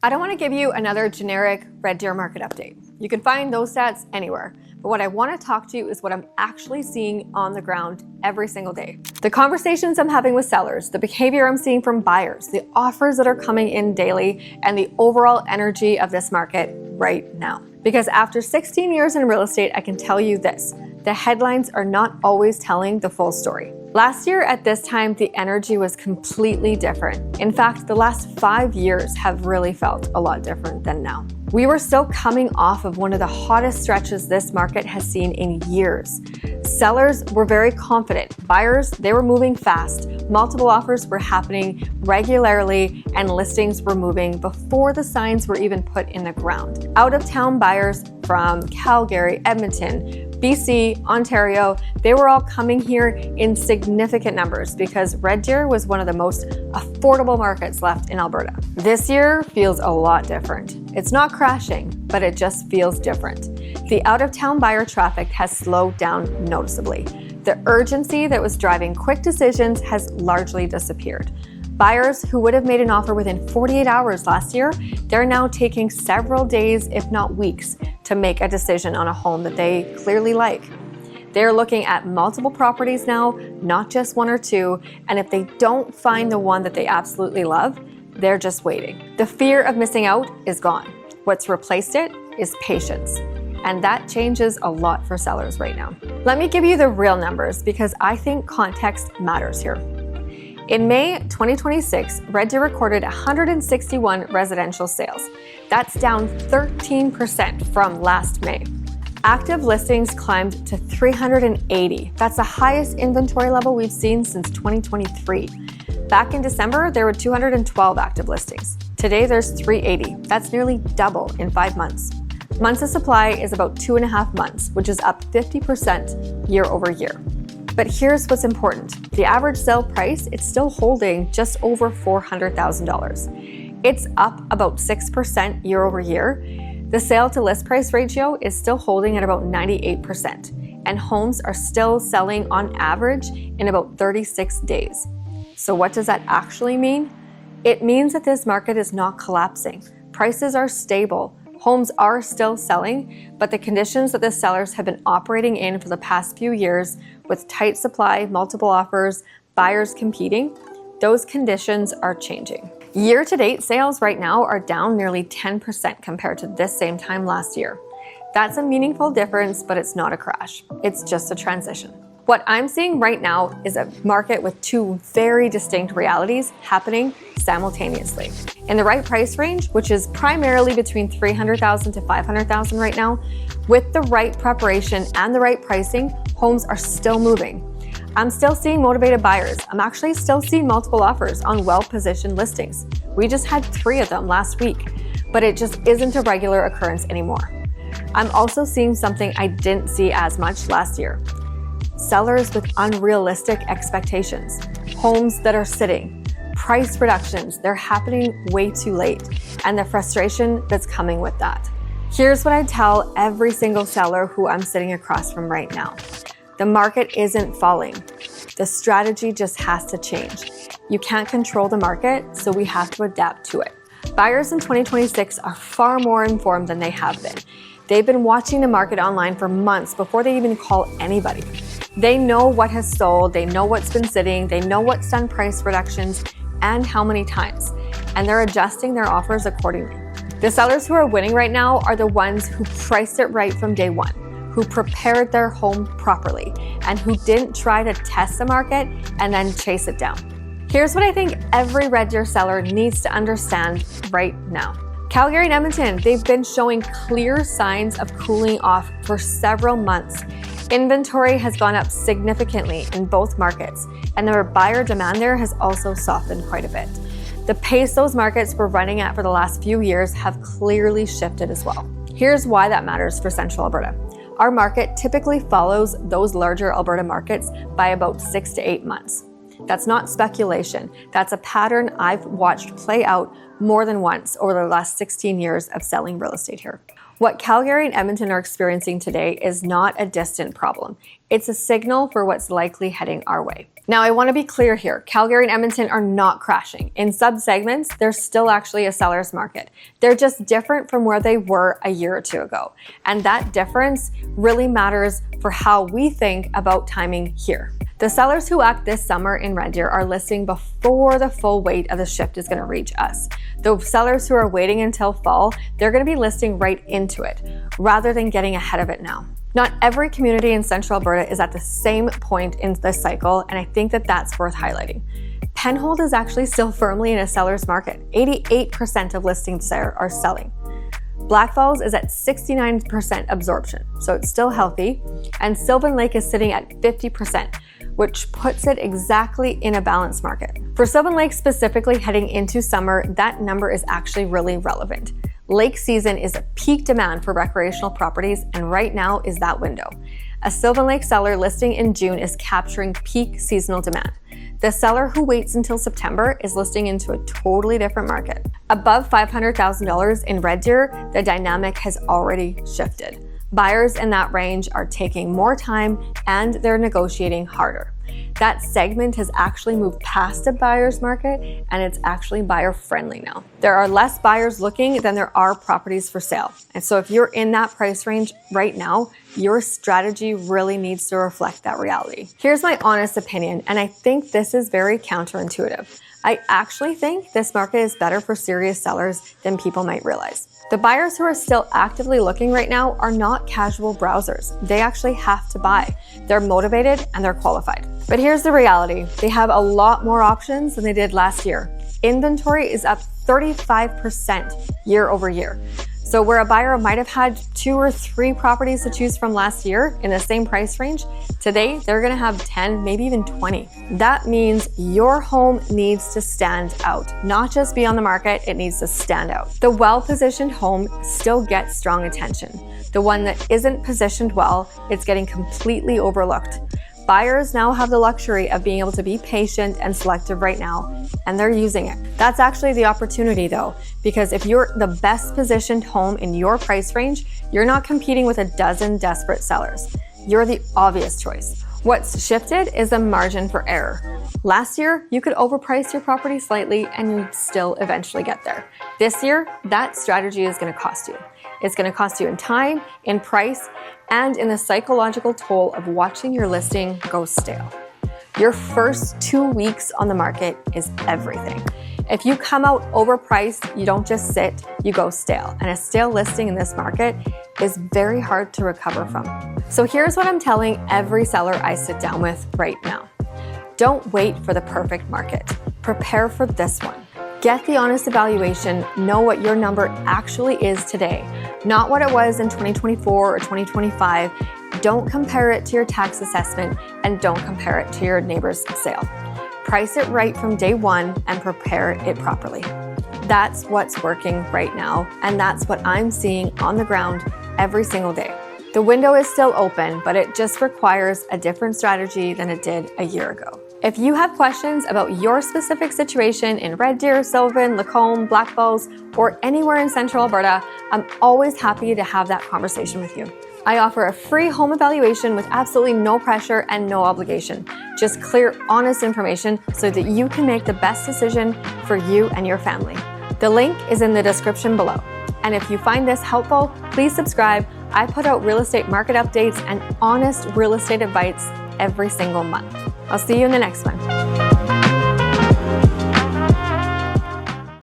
I don't want to give you another generic Red Deer market update. You can find those stats anywhere. But what I want to talk to you is what I'm actually seeing on the ground every single day. The conversations I'm having with sellers, the behavior I'm seeing from buyers, the offers that are coming in daily, and the overall energy of this market right now. Because after 16 years in real estate, I can tell you this: the headlines are not always telling the full story. Last year at this time, the energy was completely different. In fact, the last 5 years have really felt a lot different than now. We were still coming off of one of the hottest stretches this market has seen in years. Sellers were very confident. Buyers, they were moving fast. Multiple offers were happening regularly, and listings were moving before the signs were even put in the ground. Out-of-town buyers from Calgary, Edmonton, BC, Ontario, they were all coming here in significant numbers because Red Deer was one of the most affordable markets left in Alberta. This year feels a lot different. It's not crashing, but it just feels different. The out-of-town buyer traffic has slowed down noticeably. The urgency that was driving quick decisions has largely disappeared. Buyers who would have made an offer within 48 hours last year, they're now taking several days, if not weeks, to make a decision on a home that they clearly like. They're looking at multiple properties now, not just one or two, and if they don't find the one that they absolutely love, they're just waiting. The fear of missing out is gone. What's replaced it is patience. And that changes a lot for sellers right now. Let me give you the real numbers because I think context matters here. In May 2026, Red Deer recorded 161 residential sales. That's down 13% from last May. Active listings climbed to 380. That's the highest inventory level we've seen since 2023. Back in December, there were 212 active listings. Today, there's 380. That's nearly double in 5 months. Months of supply is about 2.5 months, which is up 50% year over year. But here's what's important. The average sale price, it's still holding just over $400,000. It's up about 6% year over year. The sale to list price ratio is still holding at about 98%, and homes are still selling on average in about 36 days. So what does that actually mean? It means that this market is not collapsing. Prices are stable. Homes are still selling, but the conditions that the sellers have been operating in for the past few years, with tight supply, multiple offers, buyers competing, those conditions are changing. Year-to-date sales right now are down nearly 10% compared to this same time last year. That's a meaningful difference, but it's not a crash. It's just a transition. What I'm seeing right now is a market with two very distinct realities happening simultaneously. In the right price range, which is primarily between $300,000 to $500,000 right now, with the right preparation and the right pricing, homes are still moving. I'm still seeing motivated buyers. I'm actually still seeing multiple offers on well-positioned listings. We just had 3 of them last week, but it just isn't a regular occurrence anymore. I'm also seeing something I didn't see as much last year. Sellers with unrealistic expectations, homes that are sitting, price reductions, they're happening way too late, and the frustration that's coming with that. Here's what I tell every single seller who I'm sitting across from right now. The market isn't falling. The strategy just has to change. You can't control the market, so we have to adapt to it. Buyers in 2026 are far more informed than they have been. They've been watching the market online for months before they even call anybody. They know what has sold, they know what's been sitting, they know what's done price reductions and how many times, and they're adjusting their offers accordingly. The sellers who are winning right now are the ones who priced it right from day one, who prepared their home properly, and who didn't try to test the market and then chase it down. Here's what I think every Red Deer seller needs to understand right now. Calgary and Edmonton, they've been showing clear signs of cooling off for several months. Inventory has gone up significantly in both markets, and the buyer demand there has also softened quite a bit. The pace those markets were running at for the last few years have clearly shifted as well. Here's why that matters for Central Alberta. Our market typically follows those larger Alberta markets by about 6 to 8 months. That's not speculation. That's a pattern I've watched play out more than once over the last 16 years of selling real estate here. What Calgary and Edmonton are experiencing today is not a distant problem. It's a signal for what's likely heading our way. Now, I want to be clear here. Calgary and Edmonton are not crashing. In sub-segments, there's still actually a seller's market. They're just different from where they were a year or two ago. And that difference really matters for how we think about timing here. The sellers who act this summer in Red Deer are listing before the full weight of the shift is going to reach us. The sellers who are waiting until fall, they're going to be listing right into it, rather than getting ahead of it now. Not every community in Central Alberta is at the same point in the cycle, and I think that that's worth highlighting. Penhold is actually still firmly in a seller's market. 88% of listings there are selling. Blackfalls is at 69% absorption, so it's still healthy, and Sylvan Lake is sitting at 50%, which puts it exactly in a balanced market. For Sylvan Lake specifically heading into summer, that number is actually really relevant. Lake season is a peak demand for recreational properties, and right now is that window. A Sylvan Lake seller listing in June is capturing peak seasonal demand. The seller who waits until September is listing into a totally different market. Above $500,000 in Red Deer, the dynamic has already shifted. Buyers in that range are taking more time and they're negotiating harder. That segment has actually moved past a buyer's market and it's actually buyer friendly now. There are less buyers looking than there are properties for sale. And so if you're in that price range right now, your strategy really needs to reflect that reality. Here's my honest opinion, and I think this is very counterintuitive. I actually think this market is better for serious sellers than people might realize. The buyers who are still actively looking right now are not casual browsers. They actually have to buy. They're motivated and they're qualified. But here's the reality. They have a lot more options than they did last year. Inventory is up 35% year over year. So where a buyer might have had 2 or 3 properties to choose from last year in the same price range, today they're gonna have 10, maybe even 20. That means your home needs to stand out, not just be on the market, it needs to stand out. The well-positioned home still gets strong attention. The one that isn't positioned well, it's getting completely overlooked. Buyers now have the luxury of being able to be patient and selective right now, and they're using it. That's actually the opportunity though, because if you're the best positioned home in your price range, you're not competing with a dozen desperate sellers. You're the obvious choice. What's shifted is the margin for error. Last year, you could overprice your property slightly and you'd still eventually get there. This year, that strategy is going to cost you. It's going to cost you in time, in price, and in the psychological toll of watching your listing go stale. Your first 2 weeks on the market is everything. If you come out overpriced, you don't just sit, you go stale. And a stale listing in this market is very hard to recover from. So here's what I'm telling every seller I sit down with right now. Don't wait for the perfect market. Prepare for this one. Get the honest evaluation, know what your number actually is today, not what it was in 2024 or 2025. Don't compare it to your tax assessment and don't compare it to your neighbor's sale. Price it right from day one and prepare it properly. That's what's working right now, and that's what I'm seeing on the ground every single day. The window is still open, but it just requires a different strategy than it did a year ago. If you have questions about your specific situation in Red Deer, Sylvan, Lacombe, Blackfalls, or anywhere in Central Alberta, I'm always happy to have that conversation with you. I offer a free home evaluation with absolutely no pressure and no obligation. Just clear, honest information so that you can make the best decision for you and your family. The link is in the description below. And if you find this helpful, please subscribe. I put out real estate market updates and honest real estate advice every single month. I'll see you in the next one.